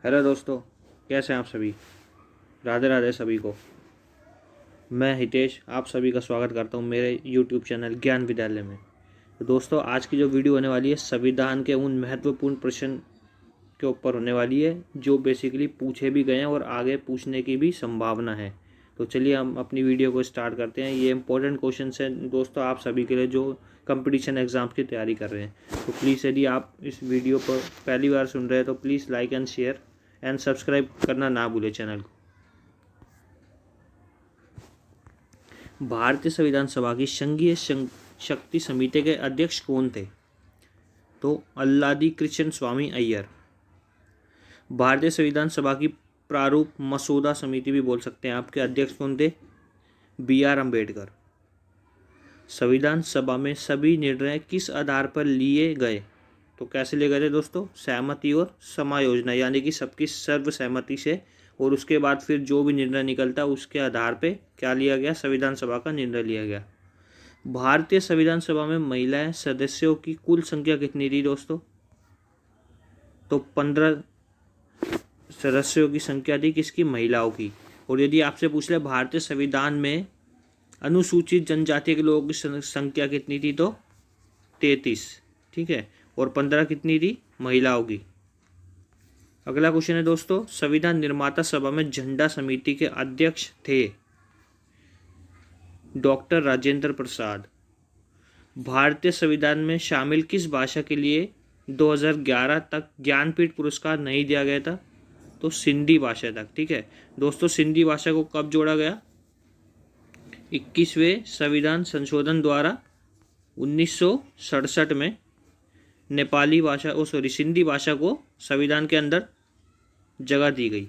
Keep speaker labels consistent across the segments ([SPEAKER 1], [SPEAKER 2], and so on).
[SPEAKER 1] Hello दोस्तों, कैसे हैं आप सभी। राधे राधे सभी को। मैं हितेश आप सभी का स्वागत करता हूं मेरे यूट्यूब चैनल ज्ञान विद्यालय में। तो दोस्तों, आज की जो वीडियो होने वाली है संविधान के उन महत्वपूर्ण प्रश्न के ऊपर होने वाली है जो बेसिकली पूछे भी गए हैं और आगे पूछने की भी संभावना है। तो चलिए हम अपनी वीडियो को स्टार्ट करते हैं। ये इंपॉर्टेंट क्वेश्चन हैं दोस्तों आप सभी के लिए जो कंपटीशन एग्जाम्स की तैयारी कर रहे हैं। तो प्लीज़ यदि आप इस वीडियो पर पहली बार सुन रहे हैं तो please like and share and subscribe करना ना भूलें चैनल को। भारतीय संविधान सभा की संघीय शक्ति समिति के अध्यक्ष कौन थे? तो अल्लादी कृष्ण स्वामी अय्यर। भारतीय संविधान सभा की प्रारूप मसौदा समिति भी बोल सकते हैं आपके अध्यक्ष कौन थे? BR अम्बेडकर। संविधान सभा में सभी निर्णय किस आधार पर लिए गए? तो कैसे लिए गए थे दोस्तों? सहमति और समायोजना, यानी कि सबकी सर्वसहमति से, और उसके बाद फिर जो भी निर्णय निकलता उसके आधार पे क्या लिया गया? संविधान सभा का निर्णय लिया गया। भारतीय संविधान सभा में महिलाएं सदस्यों की कुल संख्या कितनी थी दोस्तों? तो 15 सदस्यों की संख्या थी। किसकी? महिलाओं की। और यदि आपसे पूछ ले भारतीय संविधान में अनुसूचित जनजाति के लोगों की संख्या कितनी थी? तो 33। ठीक है। और 15 कितनी थी? महिलाओं की। अगला क्वेश्चन है दोस्तों, संविधान निर्माता सभा में झंडा समिति के अध्यक्ष थे डॉक्टर राजेंद्र प्रसाद। भारतीय संविधान में शामिल किस भाषा के लिए 2011 तक ज्ञानपीठ पुरस्कार नहीं दिया गया था? तो सिंधी भाषा तक। ठीक है दोस्तों, सिंधी भाषा को कब जोड़ा गया? 21वें संविधान संशोधन द्वारा 1967 में नेपाली भाषा सिंधी भाषा को संविधान के अंदर जगह दी गई।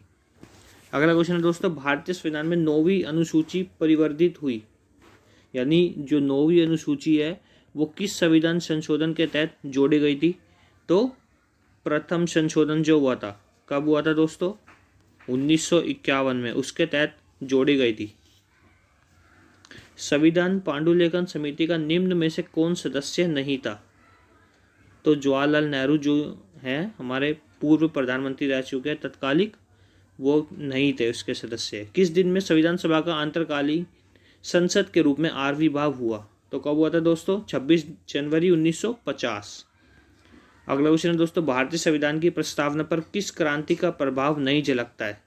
[SPEAKER 1] अगला क्वेश्चन है दोस्तों, भारतीय संविधान में 9वीं अनुसूची परिवर्धित हुई, यानी जो 9वीं अनुसूची है वो किस संविधान संशोधन के तहत जोड़ी गई थी? तो प्रथम संशोधन जो हुआ था, कब हुआ था दोस्तों? 1951 में, उसके तहत जोड़ी गई थी। संविधान पांडुलिखन समिति का निम्न में से कौन सदस्य नहीं था? तो जवाहरलाल नेहरू जो हैं हमारे पूर्व प्रधानमंत्री रह चुके हैं तत्कालिक, वो नहीं थे उसके सदस्य। किस दिन में संविधान सभा का अंतरकालीन संसद के रूप में आविर्भाव हुआ? तो कब हुआ था दोस्तों? 26 जनवरी 1950। अगला क्वेश्चन है दोस्तों, भारतीय संविधान की प्रस्तावना पर किस क्रांति का प्रभाव नहीं झलकता है?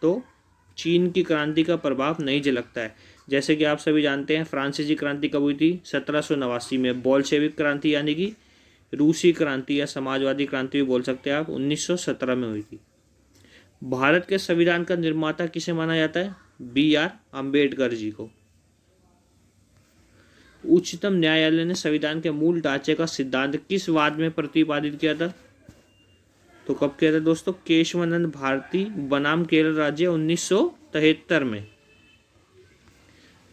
[SPEAKER 1] तो चीन की क्रांति का प्रभाव नहीं झलकता है। जैसे कि आप सभी जानते हैं फ्रांसीसी क्रांति कब हुई थी? 1789 में। बोल्शेविक क्रांति यानी कि रूसी क्रांति या समाजवादी क्रांति भी बोल सकते हैं आप, 1917 में हुई थी। भारत के संविधान का निर्माता किसे माना जाता है? BR अम्बेडकर जी को। उच्चतम न्यायालय ने संविधान के मूल ढांचे का सिद्धांत किस वाद में प्रतिपादित किया था? तो कब किया था दोस्तों? केशवानंद भारती बनाम केरल राज्य 1973 में।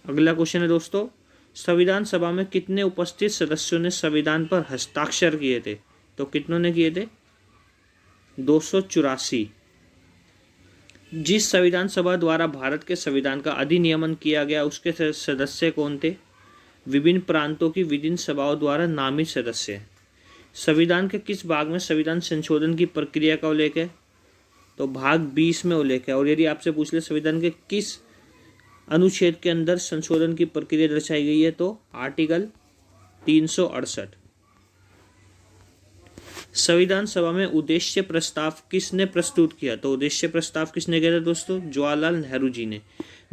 [SPEAKER 1] अगला क्वेश्चन है दोस्तों, संविधान सभा में कितने उपस्थित सदस्यों ने संविधान पर हस्ताक्षर किए थे? तो कितनों ने किए थे? 284। जिस संविधान सभा द्वारा भारत के संविधान का अधिनियमन किया गया उसके सदस्य कौन थे? विभिन्न प्रांतों की विभिन्न सभाओं द्वारा नामित सदस्य। संविधान के किस भाग में संविधान संशोधन की प्रक्रिया का उल्लेख है? तो भाग 20 में उल्लेख है। और यदि आपसे पूछ ले संविधान के किस अनुच्छेद के अंदर संशोधन की प्रक्रिया दर्शाई गई है? तो आर्टिकल 368। संविधान सभा में उद्देश्य प्रस्ताव किसने प्रस्तुत किया? तो उद्देश्य प्रस्ताव किसने किया था दोस्तों? जवाहरलाल नेहरू जी ने।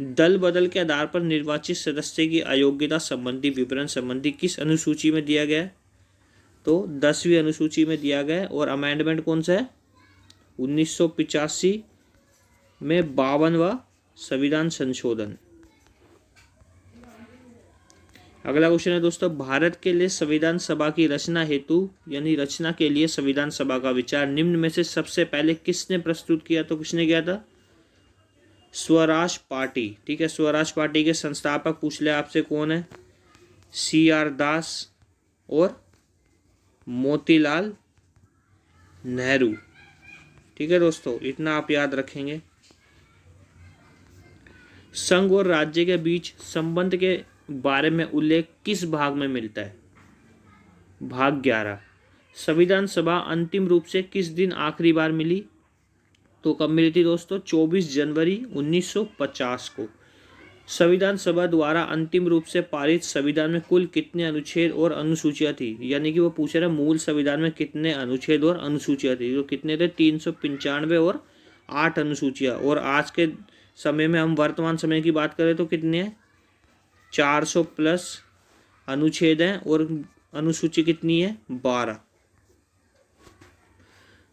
[SPEAKER 1] दल बदल के आधार पर निर्वाचित सदस्य की अयोग्यता संबंधी विवरण संबंधी किस अनुसूची में दिया गया है? तो 10वीं अनुसूची में दिया गया है। और अमेंडमेंट कौन सा है? 1985 में 52वां संविधान संशोधन। अगला क्वेश्चन है दोस्तों, भारत के लिए संविधान सभा की रचना हेतु यानी रचना के लिए संविधान सभा का विचार निम्न में से सबसे पहले किसने प्रस्तुत किया? तो किसने किया था? स्वराज पार्टी। ठीक है, स्वराज पार्टी के संस्थापक पूछ ले आपसे कौन है? CR दास और मोतीलाल नेहरू। ठीक है दोस्तों, इतना आप याद रखेंगे। संघ और राज्य के बीच संबंध के बारे में उल्लेख किस भाग में मिलता है? भाग 11। संविधान सभा अंतिम रूप से किस दिन आखिरी बार मिली? तो कब मिली थी दोस्तों? 24 जनवरी 1950 को। संविधान सभा द्वारा अंतिम रूप से पारित संविधान में कुल कितने अनुच्छेद और अनुसूचियां थी? यानी कि वो पूछ रहे मूल संविधान में कितने अनुच्छेद और अनुसूचियां थी? तो कितने थे? 395 और 8 अनुसूचियां। और आज के समय में हम वर्तमान समय की बात करें तो कितने हैं? 400 प्लस अनुच्छेद हैं और अनुसूची कितनी है? 12।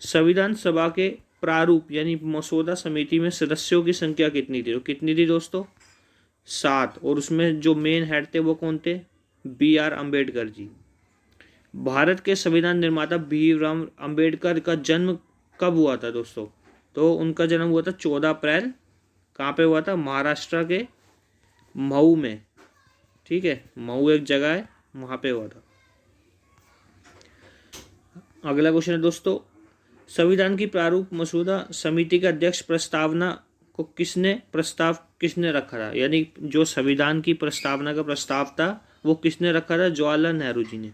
[SPEAKER 1] संविधान सभा के प्रारूप यानी मसौदा समिति में सदस्यों की संख्या कितनी थी? तो कितनी थी दोस्तों? 7। और उसमें जो मेन हेड थे वो कौन थे? BR अम्बेडकर जी। भारत के संविधान निर्माता भीमराव अम्बेडकर का जन्म कब हुआ था दोस्तों? तो उनका जन्म हुआ था 14 अप्रैल। कहाँ पे हुआ था? महाराष्ट्र के मऊ में। ठीक है, मऊ एक जगह है, वहाँ पे हुआ था। अगला क्वेश्चन है दोस्तों, संविधान की प्रारूप मसौदा समिति के अध्यक्ष प्रस्ताव किसने रखा था? यानी जो संविधान की प्रस्तावना का प्रस्ताव था वो किसने रखा था? जवाहरलाल नेहरू जी ने।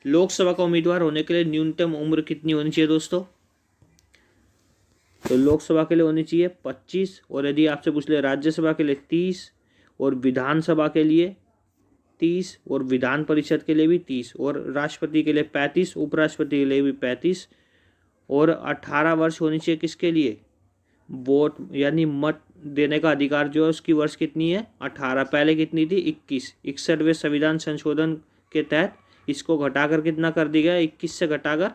[SPEAKER 1] लोकसभा का उम्मीदवार होने के लिए न्यूनतम उम्र कितनी होनी चाहिए दोस्तों? तो लोकसभा के लिए होनी चाहिए 25, और यदि आपसे पूछ ले राज्यसभा के लिए 30, और विधानसभा के लिए 30, और विधान परिषद के लिए भी 30, और राष्ट्रपति के लिए 35, उपराष्ट्रपति के लिए भी 35, और 18 वर्ष होनी चाहिए किसके लिए? वोट यानी मत देने का अधिकार जो है उसकी वर्ष कितनी है? 18। पहले कितनी थी? 21। 61वें संविधान संशोधन के तहत इसको घटाकर कितना कर दिया गया? 21 से घटाकर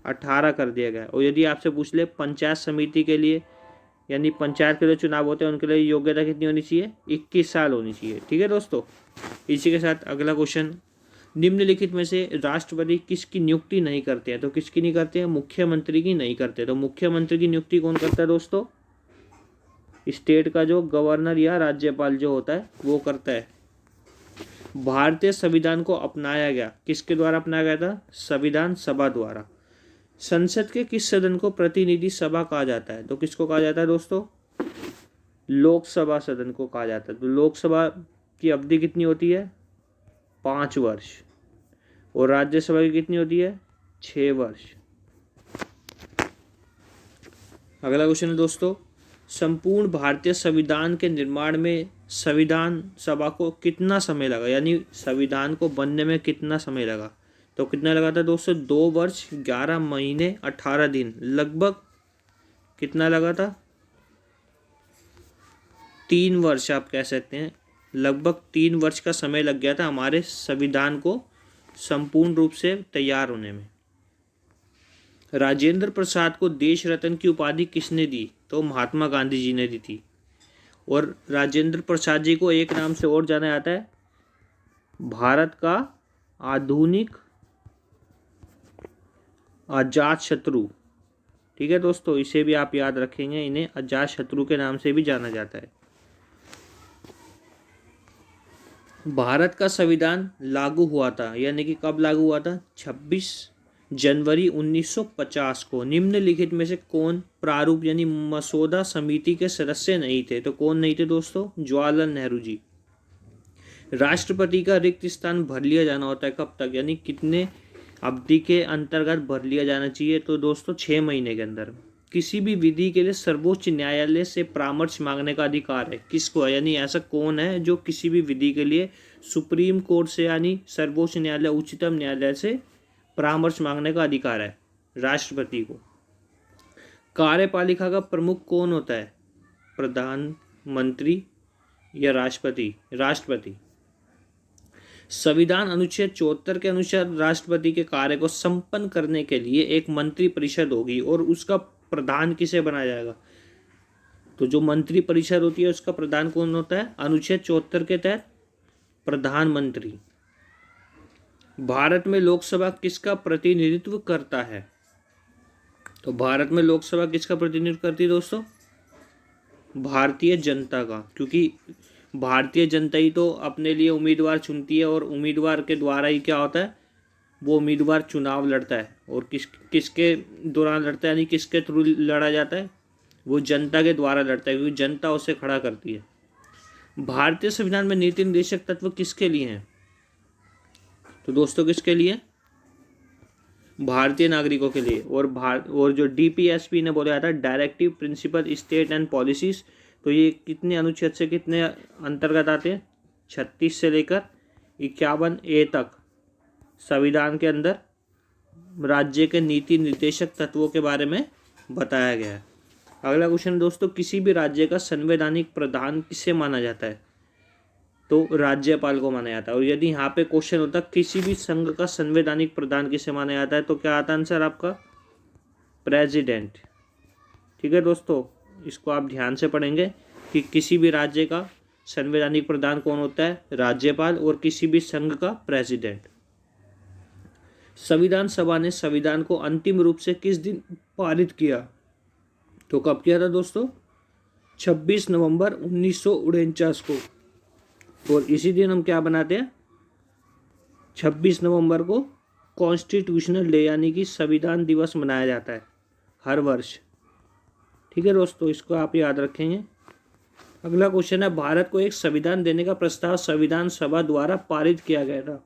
[SPEAKER 1] 18 कर दिया गया। और यदि आपसे पूछ ले पंचायत समिति के लिए यानी पंचायत के जो चुनाव होते हैं उनके लिए योग्यता कितनी होनी चाहिए? 21 साल होनी चाहिए। ठीक है दोस्तों, इसी के साथ अगला क्वेश्चन, निम्नलिखित में से राष्ट्रपति किसकी नियुक्ति नहीं करते हैं? तो किसकी नहीं करते हैं? मुख्यमंत्री की नहीं करते। तो मुख्यमंत्री की नियुक्ति कौन करता है दोस्तों? स्टेट का जो गवर्नर या राज्यपाल जो होता है वो करता है। भारतीय संविधान को अपनाया गया किसके द्वारा अपनाया गया था? संविधान सभा द्वारा। संसद के किस सदन को प्रतिनिधि सभा कहा जाता है? तो किसको कहा जाता है दोस्तों? लोकसभा सदन को कहा जाता है। तो लोकसभा की अवधि कितनी होती है? 5 वर्ष। और राज्यसभा की कितनी होती है? 6 वर्ष। अगला क्वेश्चन है दोस्तों, संपूर्ण भारतीय संविधान के निर्माण में संविधान सभा को कितना समय लगा? यानी संविधान को बनने में कितना समय लगा? तो कितना लगा था दोस्तों? 2 वर्ष 11 महीने 18 दिन। लगभग कितना लगा था? 3 वर्ष आप कह सकते हैं। लगभग 3 वर्ष का समय लग गया था हमारे संविधान को संपूर्ण रूप से तैयार होने में। राजेंद्र प्रसाद को देश रत्न की उपाधि किसने दी? तो महात्मा गांधी जी ने दी थी। और राजेंद्र प्रसाद जी को एक नाम से और जाना जाता है, भारत का आधुनिक अजात शत्रु। ठीक है दोस्तों, इसे भी आप याद रखेंगे, इन्हें अजात शत्रु के नाम से भी जाना जाता है। भारत का संविधान लागू हुआ था, यानी कि कब लागू हुआ था? 26 जनवरी 1950 को। निम्नलिखित में से कौन प्रारूप यानी मसौदा समिति के सदस्य नहीं थे? तो कौन नहीं थे दोस्तों? जवाहरलाल नेहरू जी। राष्ट्रपति का रिक्त स्थान भर लिया जाना होता है कब तक? यानी कितने अवधि के अंतर्गत भर लिया जाना चाहिए? तो दोस्तों 6 महीने के अंदर। किसी भी विधि के लिए सर्वोच्च न्यायालय से परामर्श मांगने का अधिकार है किसको है? यानी ऐसा कौन है जो किसी भी विधि के लिए सुप्रीम कोर्ट से यानी सर्वोच्च न्यायालय उच्चतम न्यायालय से परामर्श मांगने का अधिकार है? राष्ट्रपति को। कार्यपालिका का प्रमुख कौन होता है? प्रधानमंत्री या राष्ट्रपति? राष्ट्रपति। संविधान अनुच्छेद 74 के अनुसार राष्ट्रपति के कार्य को संपन्न करने के लिए एक मंत्री परिषद होगी और उसका प्रधान किसे बनाया जाएगा? तो जो मंत्री परिषद होती है उसका प्रधान कौन होता है? अनुच्छेद 74 के तहत प्रधानमंत्री। भारत में लोकसभा किसका प्रतिनिधित्व करता है? तो भारत में लोकसभा किसका प्रतिनिधित्व करती है दोस्तों? भारतीय जनता का, क्योंकि भारतीय जनता ही तो अपने लिए उम्मीदवार चुनती है और उम्मीदवार के द्वारा ही क्या होता है? वो उम्मीदवार चुनाव लड़ता है। और किसके दौरान लड़ता है यानी किसके थ्रू लड़ा जाता है? वो जनता के द्वारा लड़ता है, क्योंकि जनता उसे खड़ा करती है। भारतीय संविधान में नीति निर्देशक तत्व किसके लिए हैं? तो दोस्तों किसके लिए? भारतीय नागरिकों के लिए। और जो DPSP ने बोला था directive principle state and policies, तो ये कितने अनुच्छेद से कितने अंतर्गत आते हैं? 36 से लेकर 51A तक संविधान के अंदर राज्य के नीति निर्देशक तत्वों के बारे में बताया गया है। अगला क्वेश्चन दोस्तों, किसी भी राज्य का संवैधानिक प्रधान किसे माना जाता है? तो राज्यपाल को माना जाता है। और यदि यहाँ पे क्वेश्चन होता किसी भी संघ का संवैधानिक प्रधान किसे माना जाता है, तो क्या आता आंसर आपका? प्रेसिडेंट। ठीक है दोस्तों, इसको आप ध्यान से पढ़ेंगे कि किसी भी राज्य का संवैधानिक प्रधान कौन होता है? राज्यपाल। और किसी भी संघ का प्रेसिडेंट। संविधान सभा ने संविधान को अंतिम रूप से किस दिन पारित किया? तो कब किया था दोस्तों? 26 नवंबर 1949 को। और इसी दिन हम क्या बनाते हैं? 26 नवंबर को कॉन्स्टिट्यूशनल डे यानी कि संविधान दिवस मनाया जाता है हर वर्ष। ठीक है दोस्तों, इसको आप याद रखेंगे। अगला क्वेश्चन है, भारत को एक संविधान देने का प्रस्ताव संविधान सभा द्वारा पारित किया गया था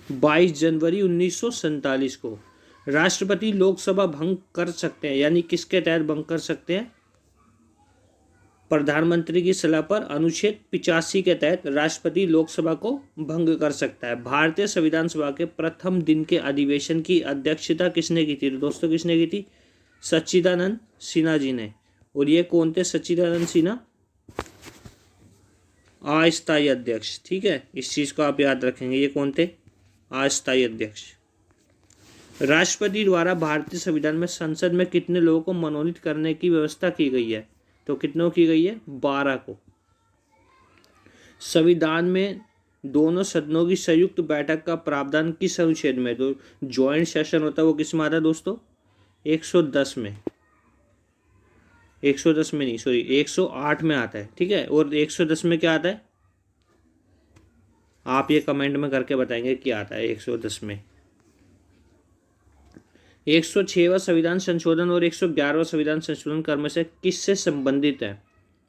[SPEAKER 1] 22 जनवरी 1947 को। राष्ट्रपति लोकसभा भंग कर सकते हैं, यानी किसके तहत भंग कर सकते हैं? प्रधानमंत्री की सलाह पर अनुच्छेद 85 के तहत राष्ट्रपति लोकसभा को भंग कर सकता है। भारतीय संविधान सभा के प्रथम दिन के अधिवेशन की अध्यक्षता किसने की थी? तो दोस्तों किसने की थी? सच्चिदानंद सिन्हा जी ने। और ये कौन थे सच्चिदानंद सिन्हा? अस्थायी अध्यक्ष। ठीक है, इस चीज को आप याद रखेंगे। ये कौन थे? अस्थायी अध्यक्ष। राष्ट्रपति द्वारा भारतीय संविधान में संसद में कितने लोगों को मनोनीत करने की व्यवस्था की गई है? तो कितनों की गई है? 12 को। संविधान में दोनों सदनों की संयुक्त बैठक का प्रावधान किस अनुच्छेद में? तो ज्वाइंट सेशन होता है वो किस में आता है दोस्तों? 110 में। 110 में नहीं, सॉरी 108 में आता है। ठीक है, और 110 में क्या आता है? आप ये कमेंट में करके बताएंगे क्या आता है 110 में। 106वां संविधान संशोधन और 111वां संविधान संशोधन कर्म से किससे संबंधित है?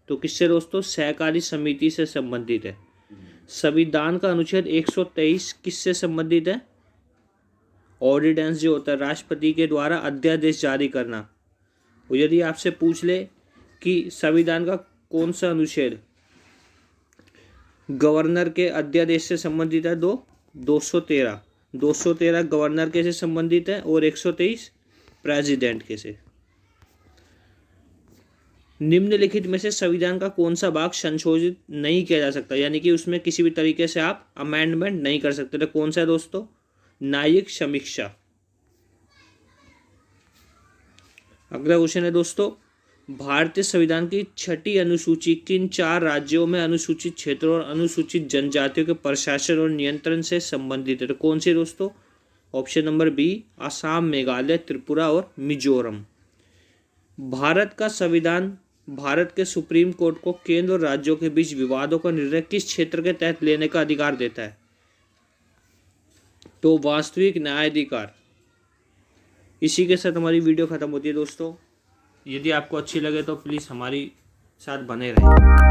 [SPEAKER 1] तो किससे दोस्तों? सहकारी समिति से संबंधित है। संविधान का अनुच्छेद 123 किससे संबंधित है? ऑर्डिनेंस जो होता है राष्ट्रपति के द्वारा अध्यादेश जारी करना। और यदि आपसे पूछ ले कि संविधान का कौन सा अनुच्छेद गवर्नर के अध्यादेश से संबंधित है, 213 गवर्नर के से संबंधित है और 123 प्रेसिडेंट के से। निम्नलिखित में से संविधान का कौन सा भाग संशोधित नहीं किया जा सकता, यानी कि उसमें किसी भी तरीके से आप अमेंडमेंट नहीं कर सकते? तो कौन सा है दोस्तों? न्यायिक समीक्षा। अगला क्वेश्चन है दोस्तों, भारतीय संविधान की 6ठी अनुसूची किन 4 राज्यों में अनुसूचित क्षेत्रों और अनुसूचित जनजातियों के प्रशासन और नियंत्रण से संबंधित है? तो कौन सी दोस्तों? Option number B, Assam, Meghalaya, Tripura और मिजोरम। भारत का संविधान भारत के सुप्रीम कोर्ट को केंद्र और राज्यों के बीच विवादों का निर्णय किस क्षेत्र के तहत लेने का अधिकार देता है? तो वास्तविक न्यायाधिकार। इसी के साथ हमारी वीडियो खत्म होती है दोस्तों। यदि आपको अच्छी लगे तो प्लीज़ हमारी साथ बने रहें।